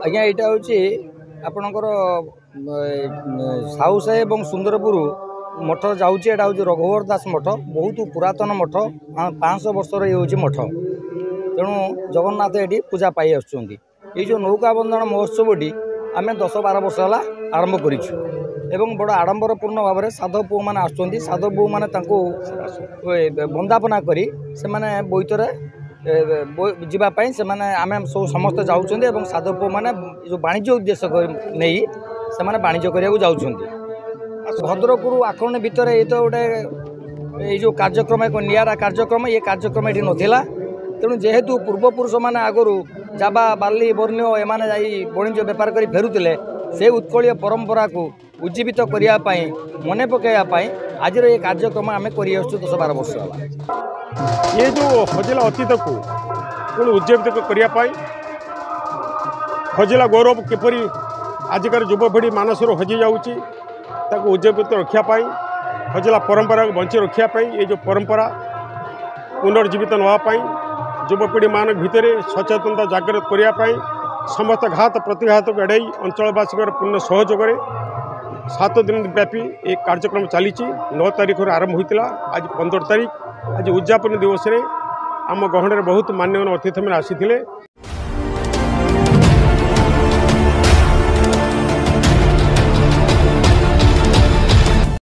आज्ञा यहाँ हूँ आपणकर साहुसाही और सुंदरपुर मठ जाऊँगी। यहाँ हूँ रघुवर दास मठ, बहुत पुरातन मठ, 500 वर्षर ये हूँ मठ। तेणु जगन्नाथ ये पूजा पाई आसुँच। ये जो नौका बंधन महोत्सवटी आम 10-12 वर्ष है आरंभ करूँ। बड़ आडंबरपूर्ण भाव में साधु पु मैंने आसुँच। साधु पु मैंने वंदापना करी से बोईतर जीवाई से आम सब समस्त जाऊँ। साधु पु मैंने जो वाणिज्य उद्देश्य नहीं से वाणिज्य करने जाऊँ। भद्रकू आखरणी भितर ये तो गोटे ये जो कार्यक्रम एक निरा कार्यक्रम, ये कार्यक्रम ये नाला। तेणु जेहेतु पूर्वपुरुष मैंने आगु जाबा बाली बर्ण्य एमाने जाई वाणिज्य बेपार कर फेरुले से उत्कलीय परंपरा को उज्जीवित करने मन पकड़ापी आज ये कार्यक्रम आम कर 10-12 वर्ष। ये जो हजिला अतीत को पुणी उज्जीवित करने हजिला गौरव किपरि आजिकार युवपीढ़ी मानस हजि जाऊँगी उज्जीवित रखापी हजिला परंपरा को बंची रखापी ये जो परंपरा पुनर्जीवित नापी युवपीढ़ी मान भितर सचेतनता जागृत करने समस्त घात प्रतिघात को एड़े अंचलवासी पूर्ण सहयोग 7 दिन व्यापी एक कार्यक्रम चली 9 तारीख आरंभ होता। आज 15 तारीख आज उद्यापन दिवस आम गहन बहुत मान्यवर अतिथि मैंने आसी।